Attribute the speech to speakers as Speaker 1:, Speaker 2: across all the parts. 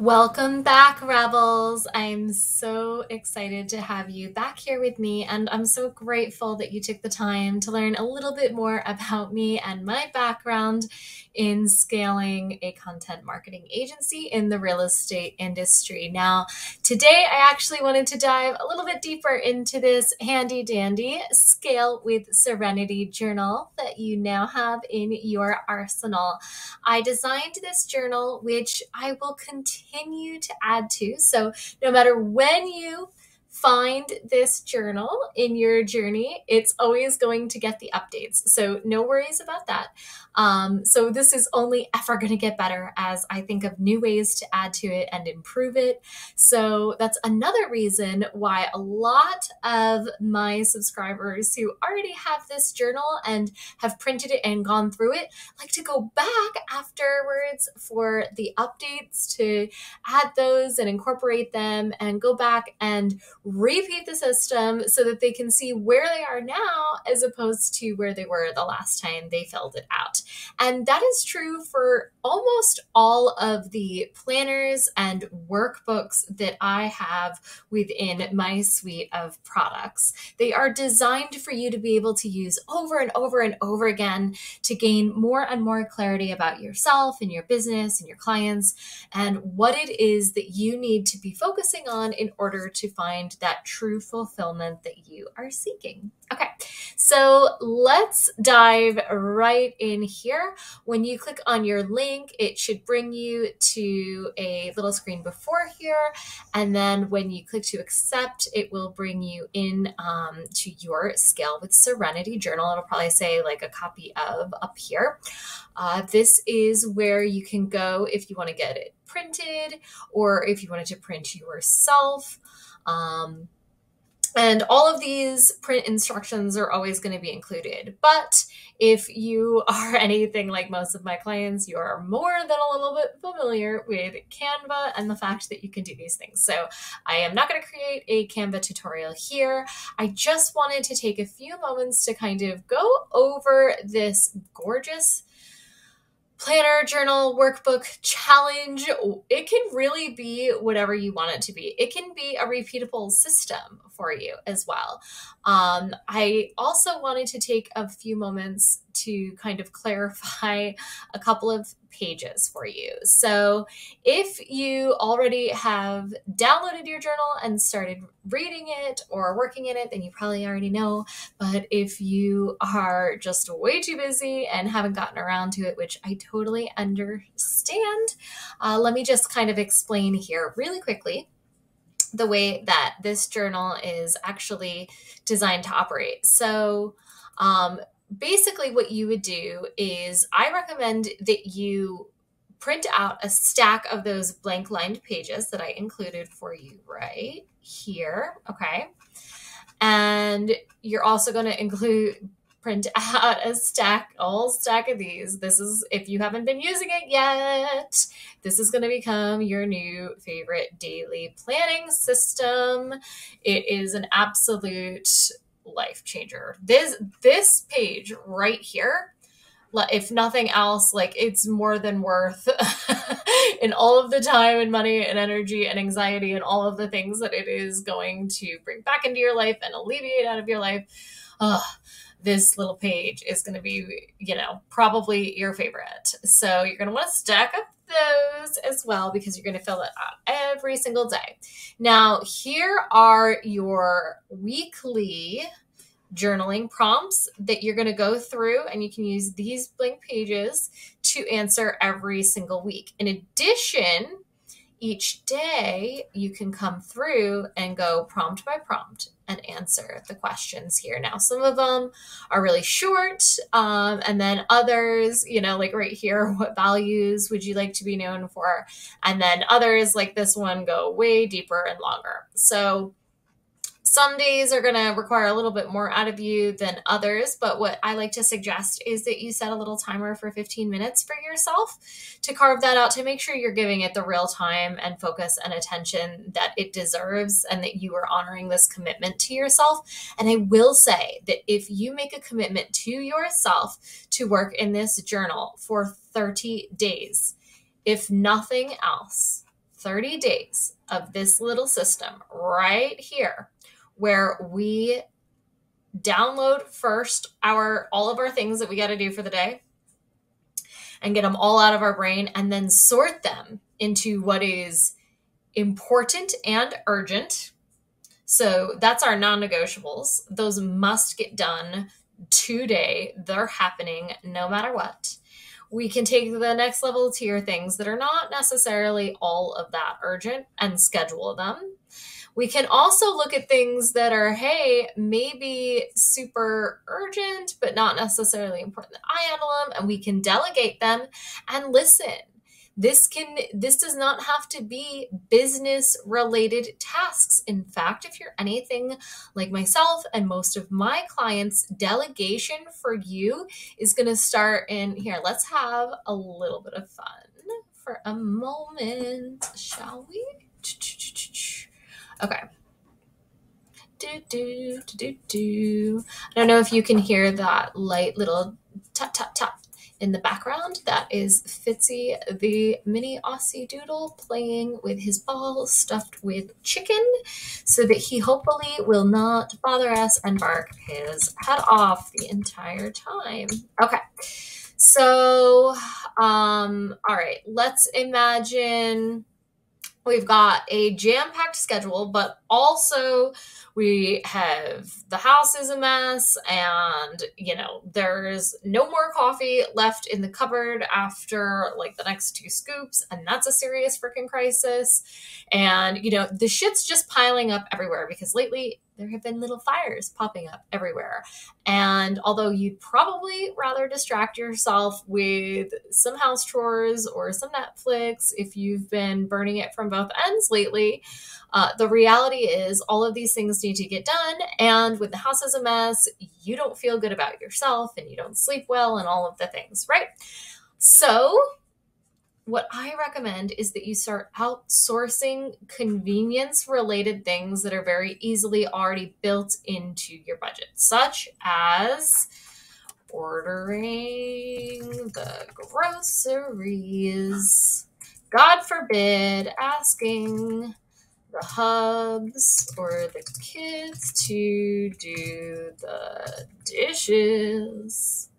Speaker 1: Welcome back, Rebels. I'm so excited to have you back here with me, and I'm so grateful that you took the time to learn a little bit more about me and my background in scaling a content marketing agency in the real estate industry. Now, today I actually wanted to dive a little bit deeper into this handy dandy Scale with Serenity journal that you now have in your arsenal. I designed this journal, which I will continue to add to. So no matter when you find this journal in your journey, it's always going to get the updates. So no worries about that. So this is only ever going to get better as I think of new ways to add to it and improve it. So that's another reason why a lot of my subscribers who already have this journal and have printed it and gone through it like to go back afterwards for the updates to add those and incorporate them and go back and repeat the system so that they can see where they are now as opposed to where they were the last time they filled it out. And that is true for almost all of the planners and workbooks that I have within my suite of products. They are designed for you to be able to use over and over and over again to gain more and more clarity about yourself and your business and your clients and what it is that you need to be focusing on in order to find that true fulfillment that you are seeking. Okay, so let's dive right in here. When you click on your link, it should bring you to a little screen before here. And then when you click to accept, it will bring you in to your Scale with Serenity journal. It'll probably say like a copy of up here. This is where you can go if you want to get it printed or if you wanted to print yourself. And all of these print instructions are always going to be included. But if you are anything like most of my clients, you are more than a little bit familiar with Canva and the fact that you can do these things. So I am not going to create a Canva tutorial here. I just wanted to take a few moments to kind of go over this gorgeous planner, journal, workbook, challenge. It can really be whatever you want it to be. It can be a repeatable system for you as well. I also wanted to take a few moments to kind of clarify a couple of pages for you. So if you already have downloaded your journal and started reading it or working in it, then you probably already know. But if you are just way too busy and haven't gotten around to it, which I totally understand, let me just kind of explain here really quickly the way that this journal is actually designed to operate. So basically what you would do is I recommend that you print out a stack of those blank lined pages that I included for you right here. Okay. And you're also going to print out a whole stack of these. This is, if you haven't been using it yet, this is going to become your new favorite daily planning system. It is an absolute life changer. This page right here, if nothing else, like it's more than worth in all of the time and money and energy and anxiety and all of the things that it is going to bring back into your life and alleviate out of your life. This little page is going to be, probably your favorite. So you're going to want to stack up those as well because you're going to fill it out every single day. Now, here are your weekly journaling prompts that you're going to go through, and you can use these blank pages to answer every single week. In addition, each day you can come through and go prompt by prompt and answer the questions here. Now, some of them are really short, and then others, like right here, what values would you like to be known for? And then others like this one go way deeper and longer. So some days are going to require a little bit more out of you than others, but what I like to suggest is that you set a little timer for 15 minutes for yourself to carve that out, to make sure you're giving it the real time and focus and attention that it deserves and that you are honoring this commitment to yourself. And I will say that if you make a commitment to yourself to work in this journal for 30 days, if nothing else, 30 days of this little system right here, where we download first all of our things that we got to do for the day and get them all out of our brain, and then sort them into what is important and urgent. So that's our non-negotiables. Those must get done today. They're happening no matter what. We can take the next level tier things that are not necessarily all of that urgent and schedule them. We can also look at things that are, hey, maybe super urgent, but not necessarily important that I handle them, and we can delegate them. And listen, this does not have to be business related tasks. In fact, if you're anything like myself and most of my clients, delegation for you is going to start in here. Let's have a little bit of fun for a moment, shall we? Okay. I don't know if you can hear that light little tap, tap, tap in the background. That is Fitzy, the mini Aussie doodle, playing with his ball stuffed with chicken so that he hopefully will not bother us and bark his head off the entire time. Okay. So, all right, let's imagine we've got a jam-packed schedule, but also we have the house is a mess, and, you know, there's no more coffee left in the cupboard after like the next 2 scoops, and that's a serious freaking crisis. And, you know, the shit's just piling up everywhere because lately there have been little fires popping up everywhere. And although you'd probably rather distract yourself with some house chores or some Netflix if you've been burning it from both ends lately, the reality is all of these things need to get done. And when the house is a mess, you don't feel good about yourself and you don't sleep well and all of the things, right? So what I recommend is that you start outsourcing convenience-related things that are very easily already built into your budget, such as ordering the groceries, God forbid, asking the hubs or the kids to do the dishes.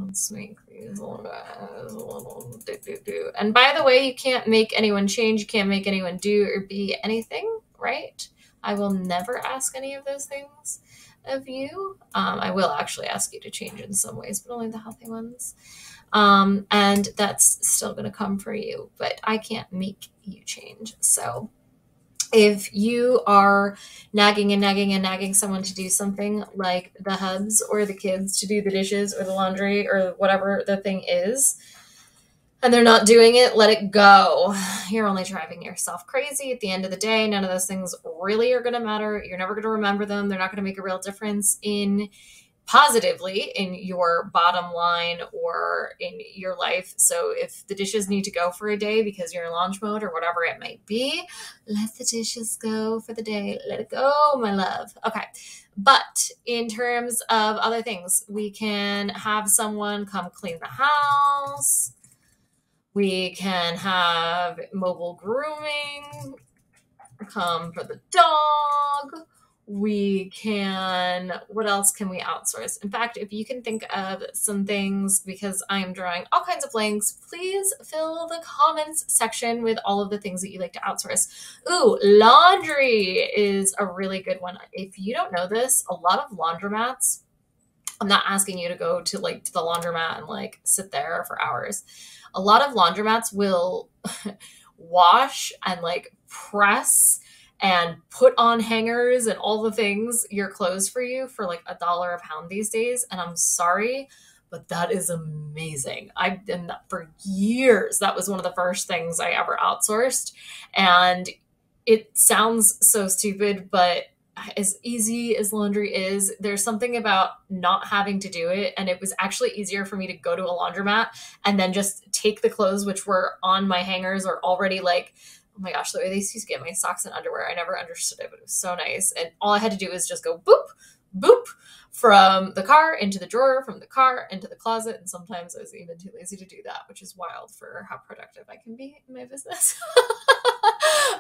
Speaker 1: Let's make these little guys a little do. And by the way, you can't make anyone change. You can't make anyone do or be anything, right? I will never ask any of those things of you. I will actually ask you to change in some ways, but only the healthy ones. And that's still going to come for you, but I can't make you change. So if you are nagging someone to do something like the hubs or the kids to do the dishes or the laundry or whatever the thing is, and they're not doing it, let it go. You're only driving yourself crazy. At the end of the day, none of those things really are going to matter. You're never going to remember them. They're not going to make a real difference positively in your bottom line or in your life. So if the dishes need to go for a day because you're in launch mode or whatever it might be, let the dishes go for the day. Let it go, my love. Okay. But in terms of other things, we can have someone come clean the house. We can have mobile grooming come for the dog. We can, what else can we outsource? In fact, if you can think of some things, because I am drawing all kinds of blanks, please fill the comments section with all of the things that you like to outsource. Ooh, laundry is a really good one. If you don't know this, a lot of laundromats, I'm not asking you to go to the laundromat and like sit there for hours. A lot of laundromats will wash and like press and put on hangers and all the things, your clothes for you for like $1 a pound these days. And I'm sorry, but that is amazing. I've done that for years. That was one of the first things I ever outsourced. And it sounds so stupid, but as easy as laundry is, there's something about not having to do it. And it was actually easier for me to go to a laundromat and then just take the clothes which were on my hangers or already like, oh my gosh, the way they used to get my socks and underwear, I never understood it, but it was so nice. And all I had to do was just go boop, boop, from the car into the drawer, from the car into the closet. And sometimes I was even too lazy to do that, which is wild for how productive I can be in my business.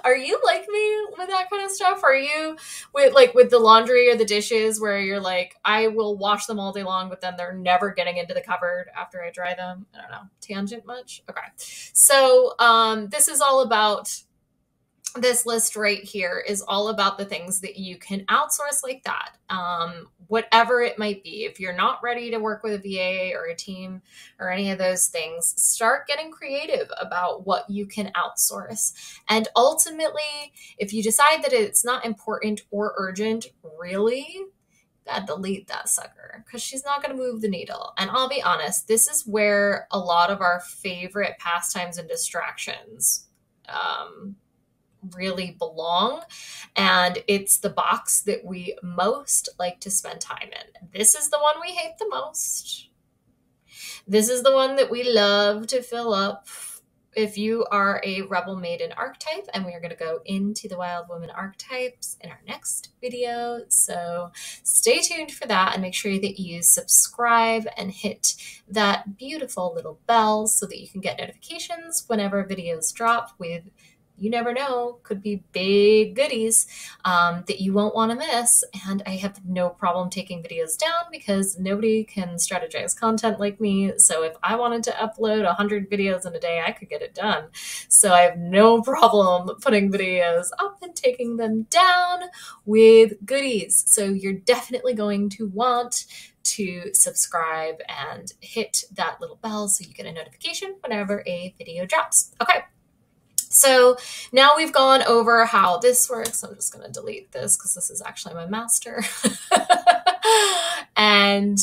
Speaker 1: Are you like me with that kind of stuff? Are you with the laundry or the dishes where you're like, I will wash them all day long, but then they're never getting into the cupboard after I dry them? I don't know. Tangent much? Okay. So this is all about, this list right here is all about the things that you can outsource like that. Whatever it might be. If you're not ready to work with a VA or a team or any of those things, start getting creative about what you can outsource. And ultimately, if you decide that it's not important or urgent, really, gotta delete that sucker because she's not going to move the needle. And I'll be honest, this is where a lot of our favorite pastimes and distractions really belong. And it's the box that we most like to spend time in. This is the one we hate the most. This is the one that we love to fill up. If you are a Rebel Maiden archetype, and we are going to go into the Wild Woman archetypes in our next video. So stay tuned for that, and make sure that you subscribe and hit that beautiful little bell so that you can get notifications whenever videos drop with, you never know, could be big goodies that you won't want to miss. And I have no problem taking videos down because nobody can strategize content like me. So if I wanted to upload 100 videos in a day, I could get it done. So I have no problem putting videos up and taking them down with goodies. So you're definitely going to want to subscribe and hit that little bell so you get a notification whenever a video drops. Okay. So now we've gone over how this works. I'm just going to delete this because this is actually my master. And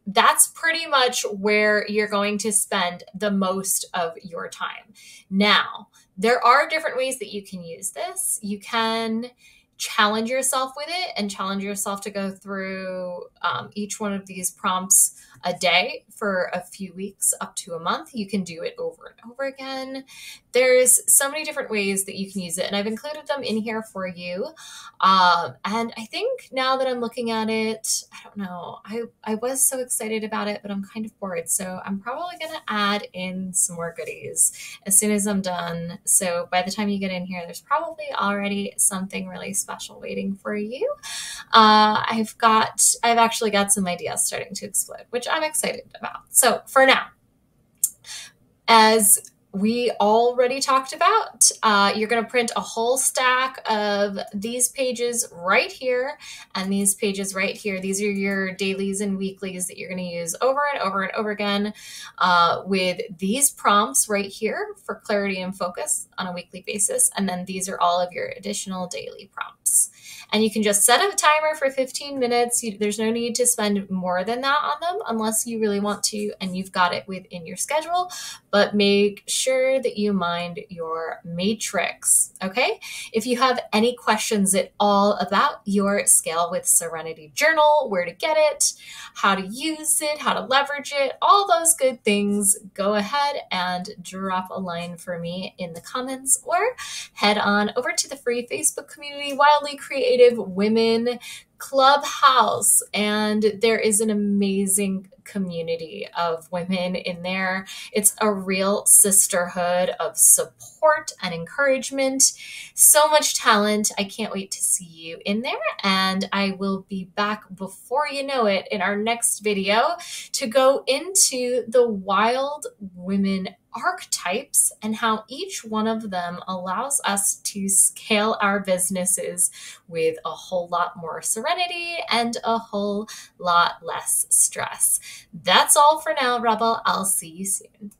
Speaker 1: that's pretty much where you're going to spend the most of your time. Now, there are different ways that you can use this. You can challenge yourself with it and challenge yourself to go through each one of these prompts a day for a few weeks up to a month. You can do it over and over again. There's so many different ways that you can use it, and I've included them in here for you. And I think now that I'm looking at it, I don't know, I was so excited about it, but I'm kind of bored. So I'm probably going to add in some more goodies as soon as I'm done. So by the time you get in here, there's probably already something really special waiting for you. I've actually got some ideas starting to explode, which I'm excited about. So for now, as we already talked about, you're going to print a whole stack of these pages right here and these pages right here. These are your dailies and weeklies that you're going to use over and over and over again with these prompts right here for clarity and focus on a weekly basis. And then these are all of your additional daily prompts. And you can just set a timer for 15 minutes. There's no need to spend more than that on them unless you really want to and you've got it within your schedule. But make sure that you mind your matrix, okay? If you have any questions at all about your Scale with Serenity journal, where to get it, how to use it, how to leverage it, all those good things, go ahead and drop a line for me in the comments or head on over to the free Facebook community, Wildly Creative Women Clubhouse. And there is an amazing community of women in there. It's a real sisterhood of support and encouragement. So much talent. I can't wait to see you in there. And I will be back before you know it in our next video to go into the Wild Women archetypes and how each one of them allows us to scale our businesses with a whole lot more serenity and a whole lot less stress. That's all for now, Rebel. I'll see you soon.